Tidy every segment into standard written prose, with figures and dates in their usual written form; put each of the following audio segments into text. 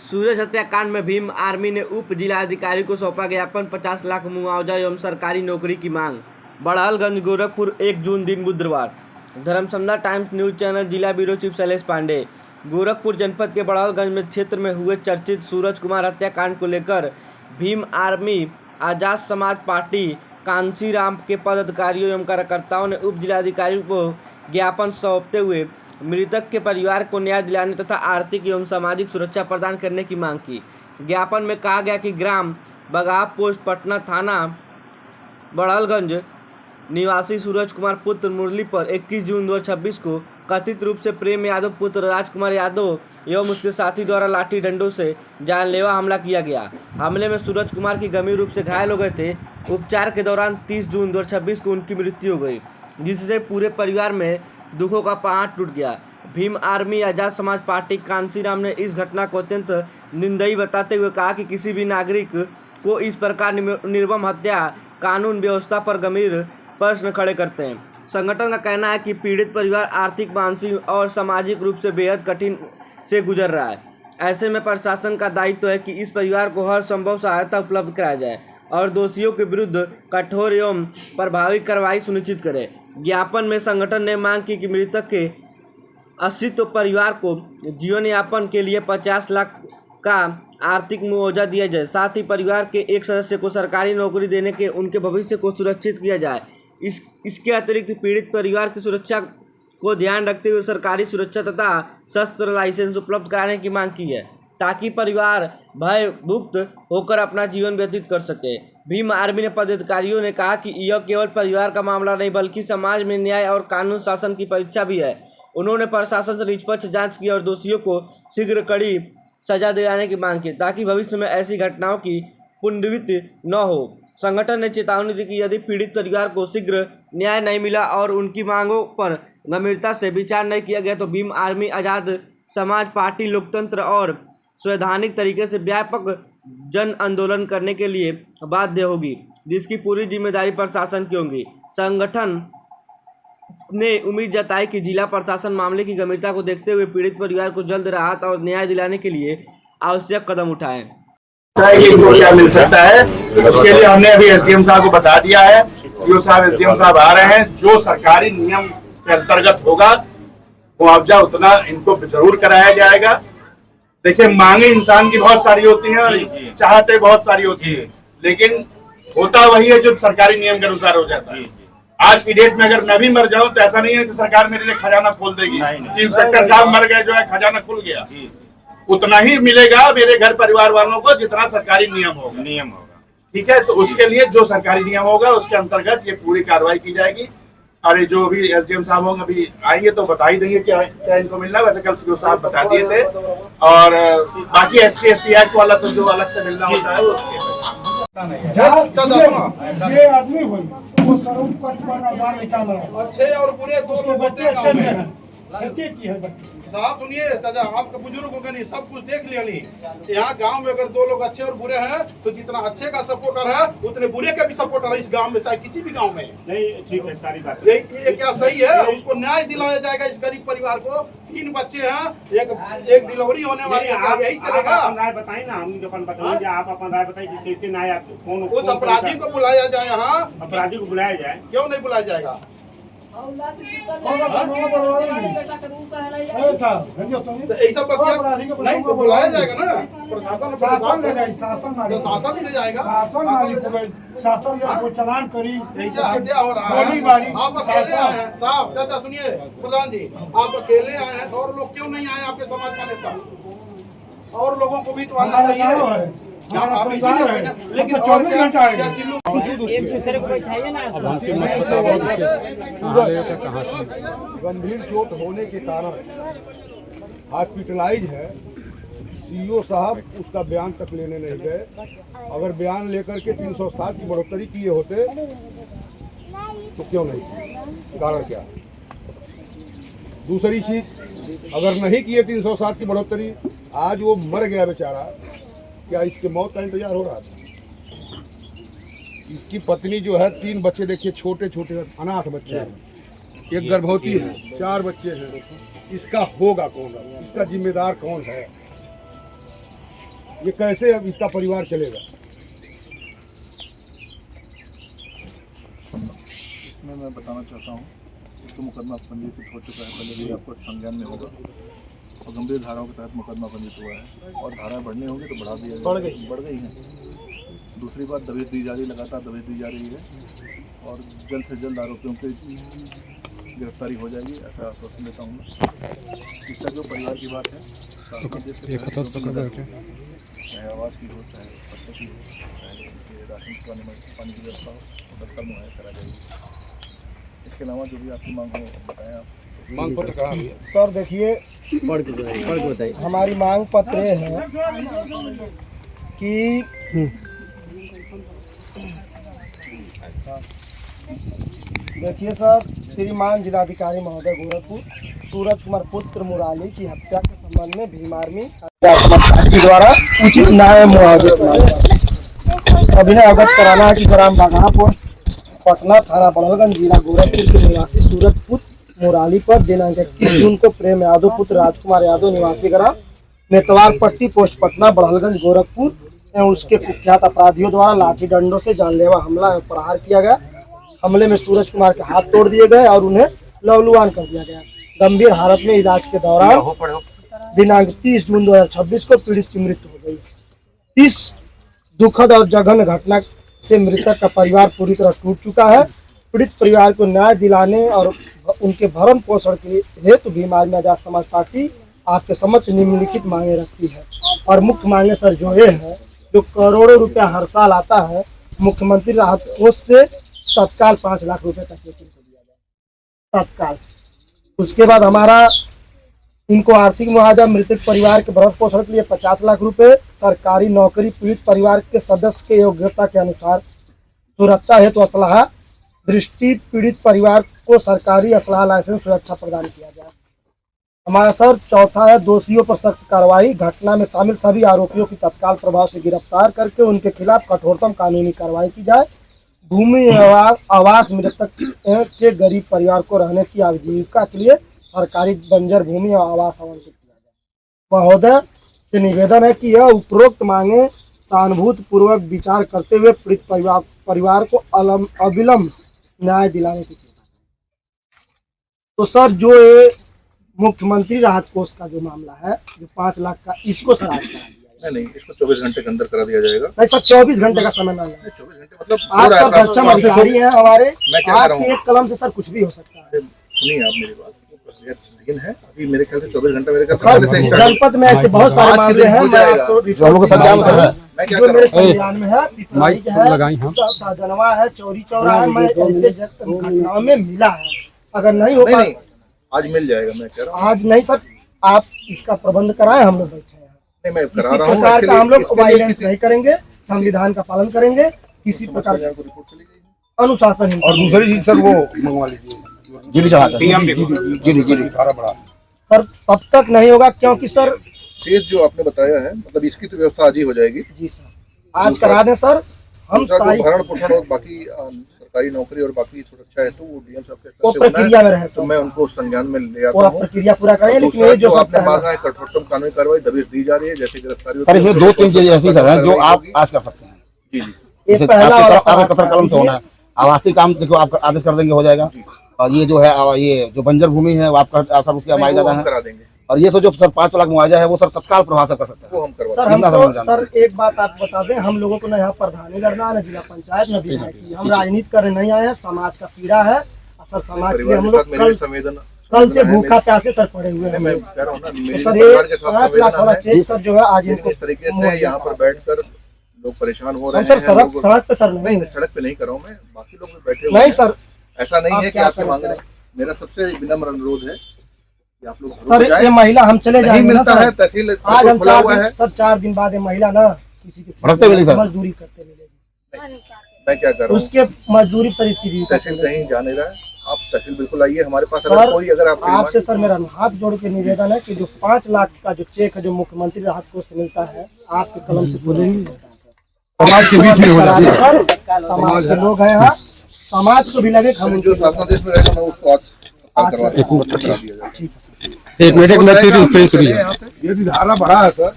सूरज हत्याकांड में भीम आर्मी ने उप जिलाधिकारी को सौंपा ज्ञापन। 50 लाख मुआवजा एवं सरकारी नौकरी की मांग। बड़हलगंज गोरखपुर 1 जून दिन बुधवार। धर्मसंधा टाइम्स न्यूज चैनल जिला ब्यूरो चीफ शैलेश पांडे। गोरखपुर जनपद के बड़हलगंज में क्षेत्र में हुए चर्चित सूरज कुमार हत्याकांड को लेकर भीम आर्मी आजाद समाज पार्टी कांसीराम के पदाधिकारियों एवं कार्यकर्ताओं ने उप जिलाधिकारी को ज्ञापन सौंपते हुए मृतक के परिवार को न्याय दिलाने तथा आर्थिक एवं सामाजिक सुरक्षा प्रदान करने की मांग की। ज्ञापन में कहा गया कि ग्राम बगाह पोस्ट पटना थाना बड़हलगंज निवासी सूरज कुमार पुत्र मुरली पर 21 जून 2026 को कथित रूप से प्रेम यादव पुत्र राजकुमार यादव एवं उसके साथी द्वारा लाठी डंडों से जानलेवा हमला किया गया। हमले में सूरज कुमार की गंभीर रूप से घायल हो गए थे। उपचार के दौरान 30 जून 2026 को उनकी मृत्यु हो गई, जिससे पूरे परिवार में दुखों का पहाड़ टूट गया। भीम आर्मी आजाद समाज पार्टी कांसीराम ने इस घटना को अत्यंत निंदनीय बताते हुए कहा कि किसी भी नागरिक को इस प्रकार निर्मम हत्या कानून व्यवस्था पर गंभीर प्रश्न खड़े करते हैं। संगठन का कहना है कि पीड़ित परिवार आर्थिक, मानसिक और सामाजिक रूप से बेहद कठिन से गुजर रहा है। ऐसे में प्रशासन का दायित्व है कि इस परिवार को हर संभव सहायता उपलब्ध कराया जाए और दोषियों के विरुद्ध कठोर एवं प्रभावी कार्रवाई सुनिश्चित करे। ज्ञापन में संगठन ने मांग की कि मृतक के अस्तित्व परिवार को जीवन यापन के लिए 50 लाख का आर्थिक मुआवजा दिया जाए। साथ ही परिवार के एक सदस्य को सरकारी नौकरी देने के उनके भविष्य को सुरक्षित किया जाए। इसके अतिरिक्त पीड़ित परिवार की सुरक्षा को ध्यान रखते हुए सरकारी सुरक्षा तथा शस्त्र लाइसेंस उपलब्ध कराने की मांग की है, ताकि परिवार भयमुक्त होकर अपना जीवन व्यतीत कर सके। भीम आर्मी ने पदाधिकारियों ने कहा कि यह केवल परिवार का मामला नहीं बल्कि समाज में न्याय और कानून शासन की परीक्षा भी है। उन्होंने प्रशासन से निष्पक्ष जांच की और दोषियों को शीघ्र कड़ी सजा दिलाने की मांग की, ताकि भविष्य में ऐसी घटनाओं की पुनरावृत्ति न हो। संगठन ने चेतावनी दी कि यदि पीड़ित परिवार को शीघ्र न्याय नहीं मिला और उनकी मांगों पर गंभीरता से विचार नहीं किया गया तो भीम आर्मी आजाद समाज पार्टी लोकतंत्र और संवैधानिक तरीके से व्यापक जन आंदोलन करने के लिए बाध्य होगी, जिसकी पूरी जिम्मेदारी प्रशासन की होगी। संगठन ने उम्मीद जताई कि जिला प्रशासन मामले की गंभीरता को देखते हुए पीड़ित परिवार को जल्द राहत और न्याय दिलाने के लिए आवश्यक कदम उठाएं। इनको क्या मिल सकता है, उसके लिए हमने अभी एसडीएम साहब को बता दिया है। सीओ साहब, एसडीएम साहब आ रहे हैं। जो सरकारी नियम के अंतर्गत होगा मुआवजा उतना इनको जरूर कराया जाएगा। देखिए, मांगे इंसान की बहुत सारी होती हैं, चाहते बहुत सारी होती है, लेकिन होता वही है जो सरकारी नियम के अनुसार हो जाता है। आज की डेट में अगर मैं भी मर जाऊं तो ऐसा नहीं है कि सरकार मेरे लिए खजाना खोल देगी कि इंस्पेक्टर साहब मर गए जो है खजाना खुल गया। उतना ही मिलेगा मेरे घर परिवार वालों को जितना सरकारी नियम होगा। ठीक है, तो उसके लिए जो सरकारी नियम होगा उसके अंतर्गत ये पूरी कार्रवाई की जाएगी। अरे जो भी एसडीएम साहब होंगे अभी आएंगे तो बता ही देंगे क्या क्या इनको मिलना। वैसे कल सीओ साहब बता दिए थे। और बाकी ST एक्ट वाला तो जो अलग से मिलना होता है ये आदमी वो अच्छे और बुरे दोनों बच्चे साहब सुनिए दादा, आपका बुजुर्ग का नहीं सब कुछ देख लिया नहीं। यहाँ गांव में अगर दो लोग अच्छे और बुरे हैं तो जितना अच्छे का सपोर्टर है उतने बुरे का भी सपोर्टर है इस गांव में, चाहे किसी भी गांव में। नहीं, ठीक है, सारी बात ये क्या सही है? उसको न्याय दिलाया जाएगा इस गरीब परिवार को। 3 बच्चे हैं, एक डिलीवरी होने वाली है, यही चलेगा? राय बताइए ना, हम अपन बताइए, आप अपन राय बताइए कैसे न्याय कौन उस अपराधी को बुलाया जाए। यहाँ अपराधी को बुलाया जाए, क्यों नहीं बुलाया जाएगा? ऐसा नहीं तो बुलाया जाएगा ना, शासन ही ले जाएगा। चलान करी ऐसा हत्या हो रहा है। आप अकेले आए हैं साहब, चाचा सुनिए प्रधान जी, आप अकेले आए हैं और लोग क्यों नहीं आए? आपके समाज का नेता और लोगों को भी तो आना चाहिए। लेकिन और गंभीर चोट होने के कारण हॉस्पिटलाइज है। सीईओ साहब उसका बयान तक लेने नहीं गए। अगर बयान लेकर के 307 की बढ़ोतरी किए होते तो क्यों नहीं, कारण क्या? दूसरी चीज, अगर नहीं किए 307 की बढ़ोतरी, आज वो मर गया बेचारा, क्या इसके मौत का इंतजार हो रहा था? इसकी पत्नी जो है 3 बच्चे देखिए, छोटे छोटे अनाथ बच्चे हैं, एक गर्भवती है, 4 बच्चे हैं। इसका होगा कौन? इसका जिम्मेदार कौन है? ये कैसे अब इसका परिवार चलेगा? इसमें मैं बताना चाहता हूँ, इसको मुकदमा पंजीकृत हो चुका है, पहले भी आपको संज्ञान में होगा और गंभीर धाराओं के तहत मुकदमा पंजीकृत हुआ है और धाराएं बढ़नी होंगी तो बढ़ा दिया बढ़ गई हैं। दूसरी बात, दबिश दी जा रही, लगातार दबिश दी जा रही है और जल्द से जल्द आरोपियों की गिरफ्तारी हो जाएगी, ऐसा आश्वासन देता हूँ मैं। इसका जो परिवार की बात है, चाहे आवास की हो, चाहे बच्चों की हो, चाहे उनके राशन पानी की व्यवस्था हो, तत्काल मुहैया करा जाएगी। इसके अलावा जो भी आपकी मांग हो बताएं आप। मांग पत्र कहाँ है? सर देखिए, पढ़ के बताइए। हमारी मांग पत्र ये है कि देखिए सर, श्रीमान जिलाधिकारी महोदय गोरखपुर सूरज कुमार पुत्र मुराली की हत्या के संबंध में भीम आर्मी द्वारा उचित न्याय मुआवजा अभिनय अवगत कराना है कि ग्राम बाघापुर पटना थाना बड़ौलगंज जिला गोरखपुर के निवासी सूरज पुत्र मुराली पर दिनांक 21 जून को प्रेम यादव पुत्र राजकुमार यादव निवासी ग्राम नेतवार पट्टी पोस्ट पटना बड़ौलगंज गोरखपुर एवं उसके कुख्यात अपराधियों द्वारा लाठी डंडों से जानलेवा हमला एवं प्रहार किया गया। हमले में सूरज कुमार के हाथ तोड़ दिए गए और उन्हें लहूलुहान कर दिया गया। गंभीर हालत में इलाज के दौरान दिनांक 30 जून 2026 को पीड़ित की मृत्यु हो गई। इस दुखद और जघन्य घटना से मृतक का परिवार पूरी तरह टूट चुका है। पीड़ित परिवार को न्याय दिलाने और उनके भरण पोषण के हेतु भीम आर्मी आजाद समाज पार्टी आपके समक्ष निम्नलिखित मांगे रखती है। और मुख्य मांगे सर जो ये है, जो करोड़ों रुपया हर साल आता है मुख्यमंत्री राहत कोष से तत्काल 5 लाख रुपए का चेक इनको दिया जाए तत्काल। उसके बाद हमारा इनको आर्थिक मुआवजा मृतक परिवार के भरण पोषण के लिए 50 लाख रुपए, सरकारी नौकरी पीड़ित परिवार के सदस्य के योग्यता के अनुसार सुरक्षा हेतु असलाह दृष्टि पीड़ित परिवार को सरकारी असलाह लाइसेंस सुरक्षा प्रदान किया जाए। हमारा सर चौथा है, दोषियों पर सख्त कार्रवाई, घटना में शामिल सभी आरोपियों की तत्काल प्रभाव से गिरफ्तार करके उनके खिलाफ कठोरतम कानूनी कार्रवाई की जाए। भूमि आवास मृतक के गरीब परिवार को रहने की आजीविका के लिए सरकारी बंजर भूमि और आवास आवंटित किया जाए। महोदय से निवेदन है कि यह उपरोक्त मांगे सहानुभूति पूर्वक विचार करते हुए पीड़ित परिवार को अविलंब न्याय दिलाने की चेष्टा करें। तो सर जो ये मुख्यमंत्री राहत कोष का जो मामला है, जो 5 लाख का, इसको सर आज करा दिया नहीं, इसको 24 घंटे के अंदर करा दिया जाएगा। नहीं सर, 24 घंटे का समय ना लें। 24 घंटे मतलब आप सर सक्षम अधिकारी हैं हमारे, आपके एक कलम से सर कुछ भी हो सकता है। सुनिए आप मेरी बात, प्रक्रिया है अभी मेरे ख्याल से 24 घंटा मेरे सर जनपद में ऐसे बहुत सारे मामले हैं। मैं आपको जो मेरे संज्ञान में है, पिपराही है, साजनवा है, चौरी चौरा है, मैं ऐसे घटनाओं में मिला है। अगर नहीं हो पाए आज मिल जाएगा, मैं कह रहा हूँ आज नहीं सर, आप इसका प्रबंध कराएं, हम लोग बैठे हैं। नहीं, मैं करा किसी रहा हूँ। प्रकार का हम लोग वायलेंस नहीं करेंगे, संविधान का पालन करेंगे, किसी प्रकार का अनुशासन। और दूसरी चीज सर वो मंगवा लीजिए, सर तब तक नहीं होगा क्योंकि सर शेष जो आपने बताया है, मतलब इसकी तो व्यवस्था आज ही हो जाएगी। जी सर, आज करा दें सर। हम सारी भरण पोषण और बाकी सरकारी नौकरी और बाकी सुरक्षा है तो वो डीएम साहब के वो प्रक्रिया में रहे तो मैं उनको संज्ञान में ले आता पूरा हूँ। प्रक्रिया पूरा करें। लेकिन ये जो आपने मांगा है कठोरतम कानूनी कार्रवाई दबिश दी जा रही है, जैसे गिरफ्तारी सर इसमें 2-3 चीजें ऐसी सर हैं जो आप आज कर सकते हैं। जी जी, ये पहला वाला कतर कलम से होना है। आवासीय काम देखो आप आदेश कर देंगे, हो जाएगा। और ये जो है ये जो बंजर भूमि है वो आपका सर उसकी मुआवजा है करा देंगे। और ये तो जो सर 5 लाख मुआवजा है वो सर तत्काल प्रभाव से कर सकते हैं। वो हम करवा सर। हमको सर एक बात आप बता दें, हम लोगों को न यहाँ प्रधानी लड़ना, न जिला पंचायत, न विधायक। हम राजनीति करने नहीं आए हैं, समाज का पीड़ा है सर। समाज के लिए हम लोग कल से भूखा प्यासे सर पड़े हुए हैं। मैं कह रहा हूँ ना, मेरी सर ये परिवार के साथ 5 लाख वाला चेक सर जो है आज इनको इस तरीके से यहाँ पर बैठकर लोग परेशान हो रहे हम सर हैं। सड़क पे सर नहीं, सड़क पे नहीं कर रहा हूँ मैं, बाकी लोग भी बैठे हुए नहीं सर। ऐसा नहीं है कि क्या आपसे करें मांग रहे सर? हैं। मेरा सबसे विनम्र अनुरोध है कि आप लोग सर ये महिला हम चले नहीं जाएंगे ना मिलता है, सर। तहसील आज हम खुला हुआ है। 4 दिन बाद ये महिला ना किसी भड़कते हुए नहीं की सर। मजदूरी करते मिलेगी। मैं क्या कर रहा हूँ, उसके मजदूरी सर इसकी जीविका तहसील कहीं जा नहीं रहा है। आप तहसील बिल्कुल आइए हमारे पास। सर, अगर कोई अगर आपके आपसे सर मेरा हाथ जोड़ के निवेदन है कि जो 5 लाख का जो चेक है जो मुख्यमंत्री राहत कोष से मिलता है, आपके कलम से पूरे नहीं मिलता है सर। समाज के बीच में हो जाती है। सर समाज के लोग हैं यहाँ, समाज को भी लगे हम जो शासनादेश में रहेगा मैं उसको इंतकाल करवा दिया जाएगा। ठीक है सर। एक मिनट यदि धारा बढ़ा है सर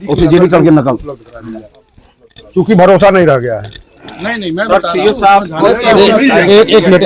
तो जीडी करके नकल क्योंकि भरोसा नहीं रह गया है। नहीं मैं बता रहा हूं। एक मिनट